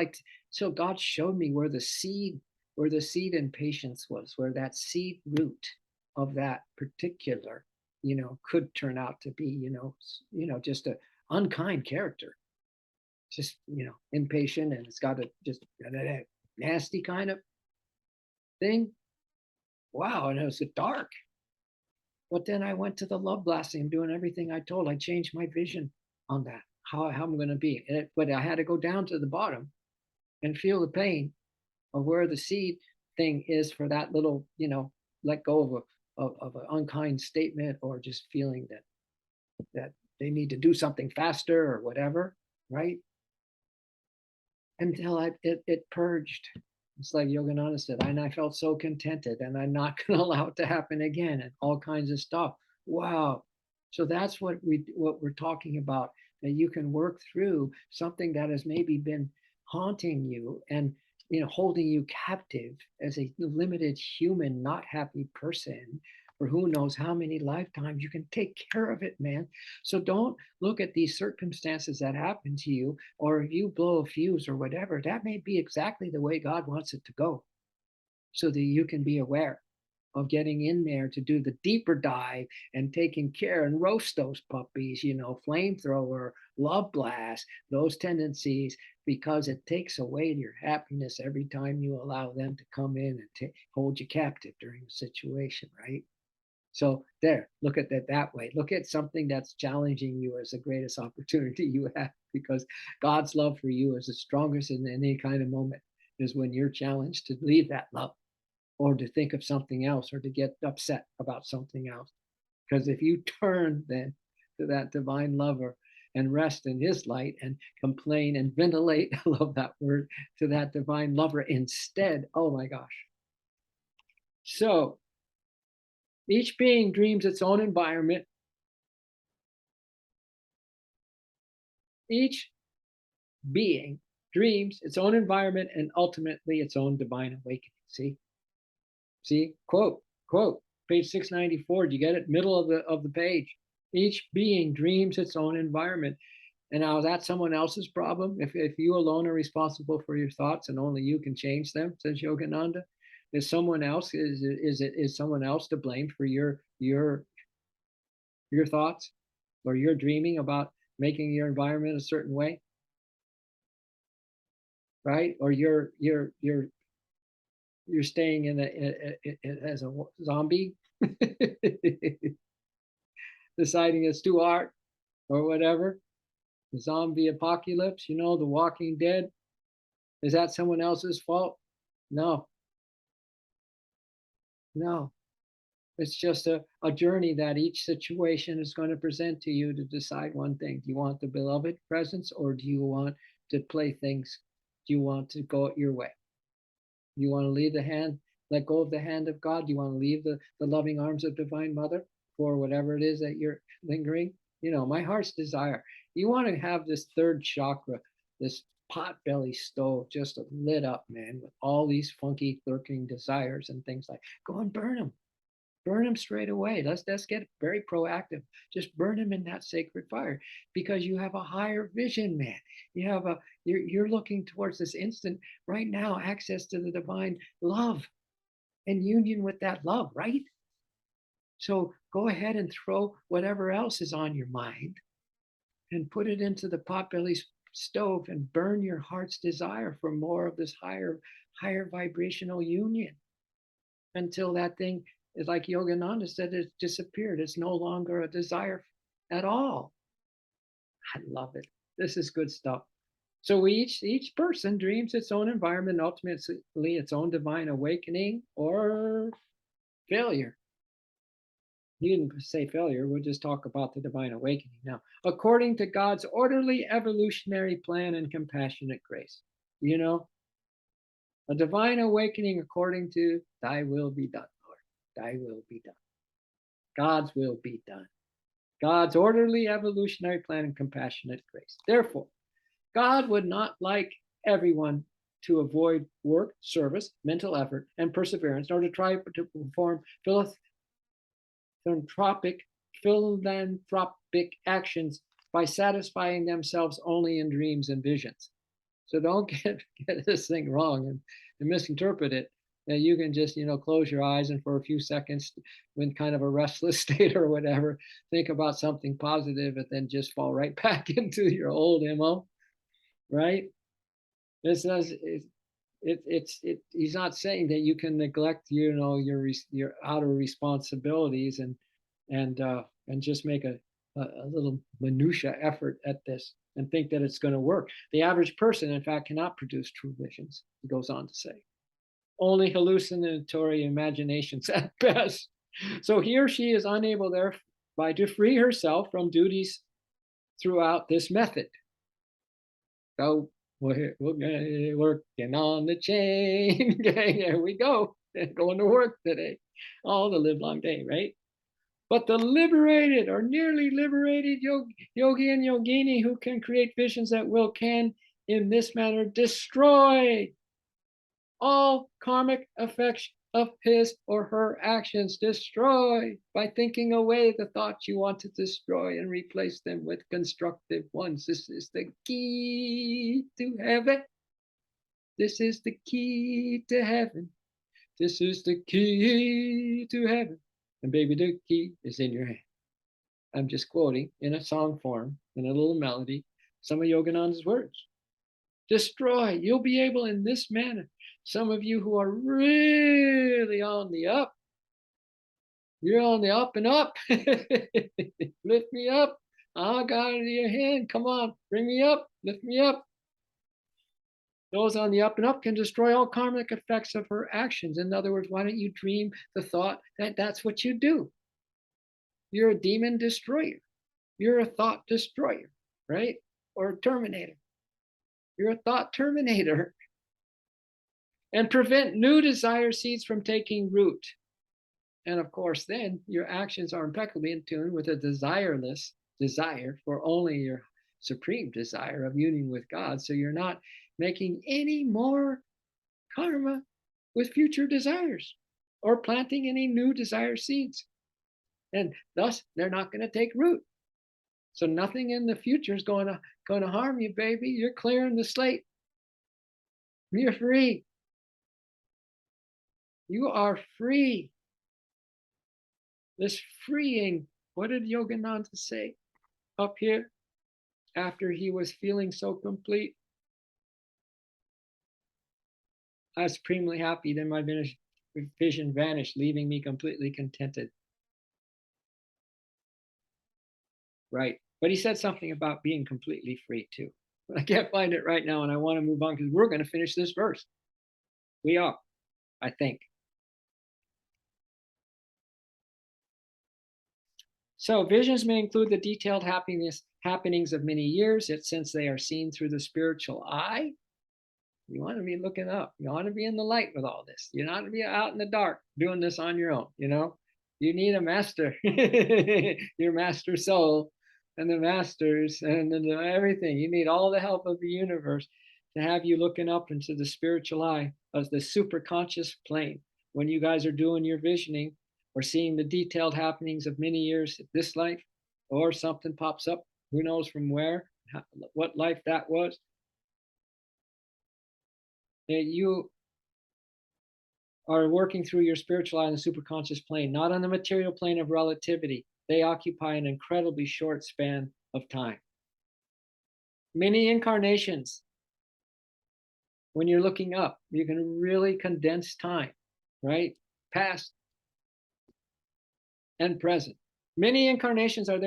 so God showed me where the seed in patience was, where that seed root of that particular, could turn out to be, just a unkind character, just, impatient, and it's got a just that nasty kind of thing. Wow, and it was dark. But then I went to the love blasting. I'm doing everything I told. I changed my vision on that, how I'm going to be. But I had to go down to the bottom and feel the pain of where the seed thing is for that little, let go of an unkind statement, or just feeling that they need to do something faster or whatever, right? Until it purged. It's like Yogananda said, and I felt so contented, and I'm not going to allow it to happen again, and all kinds of stuff. Wow. So that's what we're talking about, that you can work through something that has maybe been haunting you and holding you captive as a limited human, not happy person for who knows how many lifetimes. You can take care of it, man. So don't look at these circumstances that happen to you, or if you blow a fuse or whatever, that may be exactly the way God wants it to go, so that you can be aware of getting in there to do the deeper dive and taking care and roast those puppies, flamethrower, love blast, those tendencies, because it takes away your happiness every time you allow them to come in and hold you captive during the situation, right? So there, look at that way. Look at something that's challenging you as the greatest opportunity you have, because God's love for you is the strongest in any kind of moment, is when you're challenged to leave that love, or to think of something else, or to get upset about something else. Because if you turn then to that divine lover and rest in his light and complain and ventilate, I love that word, to that divine lover instead, oh my gosh. So each being dreams its own environment. Each being dreams its own environment and ultimately its own divine awakening. See, quote, page 694. Do you get it? Middle of the page. Each being dreams its own environment. And now that's someone else's problem. If you alone are responsible for your thoughts and only you can change them, says Yogananda, is someone else to blame for your thoughts, or your dreaming about making your environment a certain way, right? Or you're staying as a zombie, deciding it's too hard or whatever. The zombie apocalypse, The Walking Dead. Is that someone else's fault? No. It's just a journey that each situation is going to present to you to decide one thing. Do you want the beloved presence, or do you want to play things? Do you want to go it your way? Do you want to let go of the hand of God? Do you want to leave the loving arms of Divine Mother for whatever it is that you're lingering? My heart's desire. You want to have this third chakra, this pot belly stove just lit up, man, with all these funky lurking desires and things. Like, go and burn them. Burn them straight away. Let's get very proactive. Just burn them in that sacred fire, because you have a higher vision, man. You're looking towards this instant right now, access to the divine love and union with that love, right? So go ahead and throw whatever else is on your mind and put it into the potbelly stove and burn your heart's desire for more of this higher vibrational union, until that thing is, like Yogananda said, it's disappeared. It's no longer a desire at all. I love it. This is good stuff. So each person dreams its own environment, ultimately its own divine awakening or failure. You didn't say failure. We'll just talk about the divine awakening now. According to God's orderly evolutionary plan and compassionate grace. A divine awakening according to thy will be done, Lord. Thy will be done. God's will be done. God's orderly evolutionary plan and compassionate grace. Therefore, God would not like everyone to avoid work, service, mental effort, and perseverance, nor to try to perform philanthropic actions by satisfying themselves only in dreams and visions. So don't get this thing wrong and misinterpret it. That you can just, close your eyes and for a few seconds, when kind of a restless state or whatever, think about something positive and then just fall right back into your old MO, right? This does he's not saying that you can neglect, your outer responsibilities and just make a little minutia effort at this and think that it's going to work. The average person, in fact, cannot produce true visions, he goes on to say. Only hallucinatory imaginations at best. So he or she is unable thereby to free herself from duties throughout this method. So we're working on the chain gang. There we go. Going to work today, all the live long day, right? But the liberated or nearly liberated yogi and yogini who can create visions at will can, in this manner, destroy all karmic effects of his or her actions. Destroy by thinking away the thoughts you want to destroy and replace them with constructive ones. This is the key to heaven. This is the key to heaven. This is the key to heaven. And baby, the key is in your hand. I'm just quoting in a song form, in a little melody, some of Yogananda's words. Destroy. You'll be able in this manner. Some of you who are really on the up, you're on the up and up. Lift me up. I got your hand. Come on, bring me up. Lift me up. Those on the up and up can destroy all karmic effects of her actions. In other words, why don't you dream the thought that that's what you do? You're a demon destroyer. You're a thought destroyer, right? Or a terminator. You're a thought terminator. And prevent new desire seeds from taking root. And of course, then your actions are impeccably in tune with a desireless desire for only your supreme desire of union with God. So you're not making any more karma with future desires or planting any new desire seeds. And thus, they're not going to take root. So nothing in the future is going to harm you, baby. You're clearing the slate. You're free. You are free. This freeing, what did Yogananda say up here after he was feeling so complete? I was supremely happy, then my vision vanished, leaving me completely contented. Right. But he said something about being completely free too. I can't find it right now, and I want to move on because we're going to finish this verse. We are, I think. So visions may include the detailed happenings of many years, yet since they are seen through the spiritual eye, you want to be looking up. You want to be in the light with all this. You don't want to be out in the dark doing this on your own, You need a master, your master soul, and the masters, and everything. You need all the help of the universe to have you looking up into the spiritual eye of the superconscious plane. When you guys are doing your visioning or seeing the detailed happenings of many years of this life, or something pops up, who knows from where, what life that was, that you are working through your spiritual eye on the superconscious plane, not on the material plane of relativity. They occupy an incredibly short span of time. Many incarnations, when you're looking up, you can really condense time, right? Past and present. Many incarnations are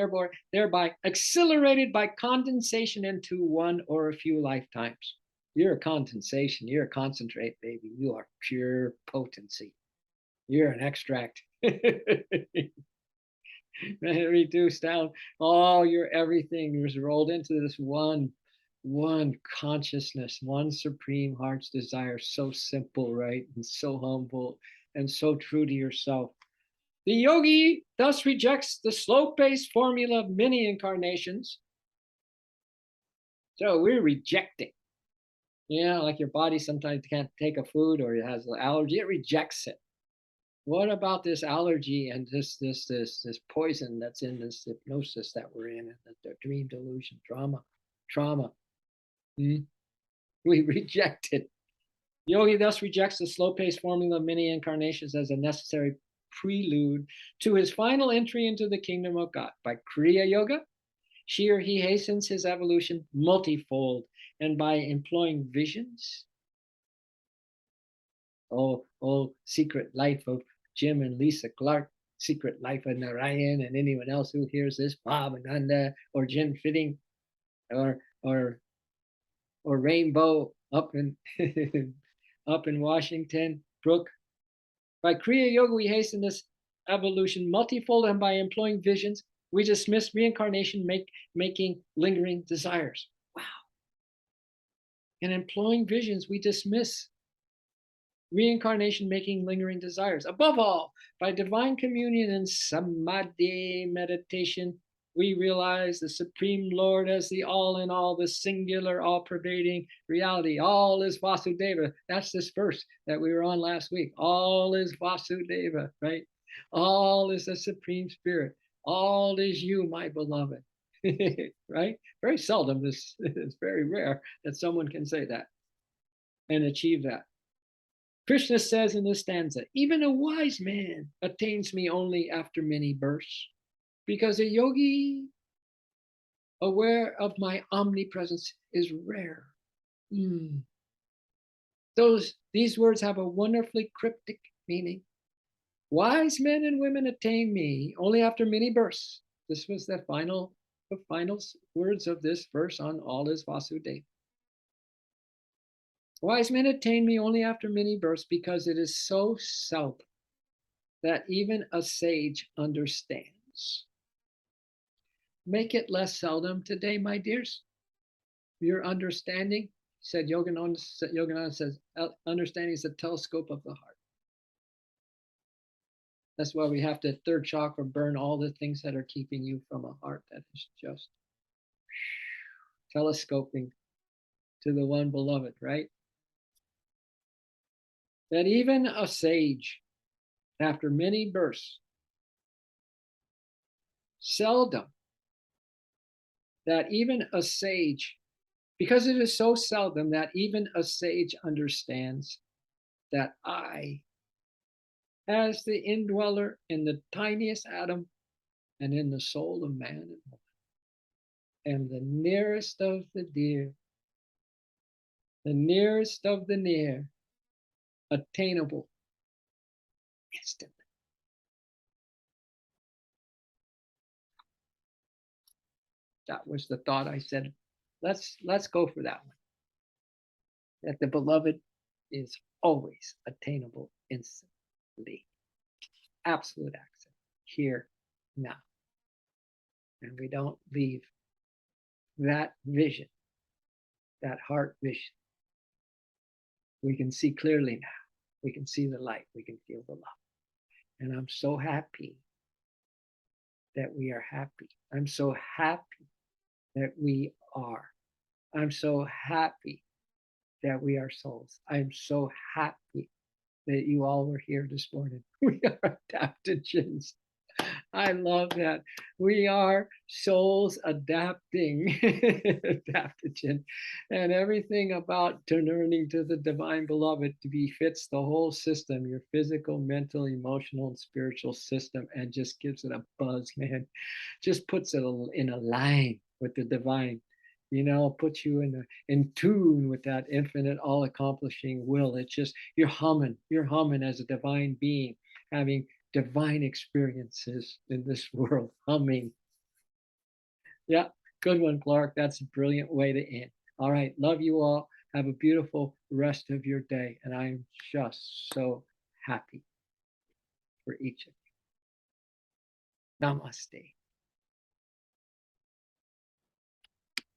thereby accelerated by condensation into one or a few lifetimes. You're a condensation. You're a concentrate, baby. You are pure potency. You're an extract. Reduced down all your everything was rolled into this one consciousness, one supreme heart's desire. So simple, right? And so humble and so true to yourself. The yogi thus rejects the slow-paced formula of many incarnations. So we're rejecting. Like your body sometimes can't take a food or it has an allergy, it rejects it. What about this allergy and this poison that's in this hypnosis that we're in, and the dream delusion, trauma? Hmm? We reject it. Yogi thus rejects the slow-paced formula of many incarnations as a necessary prelude to his final entry into the kingdom of God. By Kriya Yoga, she or he hastens his evolution multifold, and by employing visions, secret life of Jim and Lisa Clark, secret life of Narayan, and anyone else who hears this, Bob and Nanda, or Jim Fitting, or or or Rainbow up in up in Washington, Brooke. By Kriya Yoga, we hasten this evolution multifold, and by employing visions, we dismiss reincarnation, making lingering desires. Wow. And employing visions, we dismiss reincarnation, making lingering desires. Above all, by divine communion and samadhi meditation, we realize the Supreme Lord as the all in all, the singular, all pervading reality. All is Vasudeva. That's this verse that we were on last week. All is Vasudeva, right? All is the Supreme Spirit. All is you, my beloved. Right? Very seldom, this is very rare that someone can say that and achieve that. Krishna says in this stanza, even a wise man attains me only after many births, because a yogi aware of my omnipresence is rare. These words have a wonderfully cryptic meaning. Wise men and women attain me only after many births. This was the final words of this verse on All is Vasudeva. Wise men attain me only after many births, because it is so seldom that even a sage understands. Make it less seldom today, my dears. Your understanding, said Yogananda says, understanding is a telescope of the heart. That's why we have to third chakra burn all the things that are keeping you from a heart that is just telescoping to the one beloved, right? That even a sage, after many births, seldom that even a sage, because it is so seldom that even a sage understands that I, as the indweller in the tiniest atom and in the soul of man and woman, am the nearest of the dear, the nearest of the near, attainable instantly. That was the thought. I said, let's go for that one. That the beloved is always attainable instantly. Absolute access here, now. And we don't leave that vision, that heart vision. We can see clearly now. We can see the light. We can feel the love. And I'm so happy that we are happy. I'm so happy that we are. I'm so happy that we are souls. I'm so happy that you all were here this morning. We are adaptogens. I love that. We are souls adapting, adaptogen, and everything about turning to the divine beloved to befits the whole system, your physical, mental, emotional, and spiritual system, and just gives it a buzz, man. Just puts it in a line with the divine. Puts you in tune with that infinite, all-accomplishing will. It's just you're humming as a divine being, having divine experiences in this world, humming. Yeah, good one, Clark. That's a brilliant way to end. All right, love you all. Have a beautiful rest of your day, and I'm just so happy for each of you. Namaste.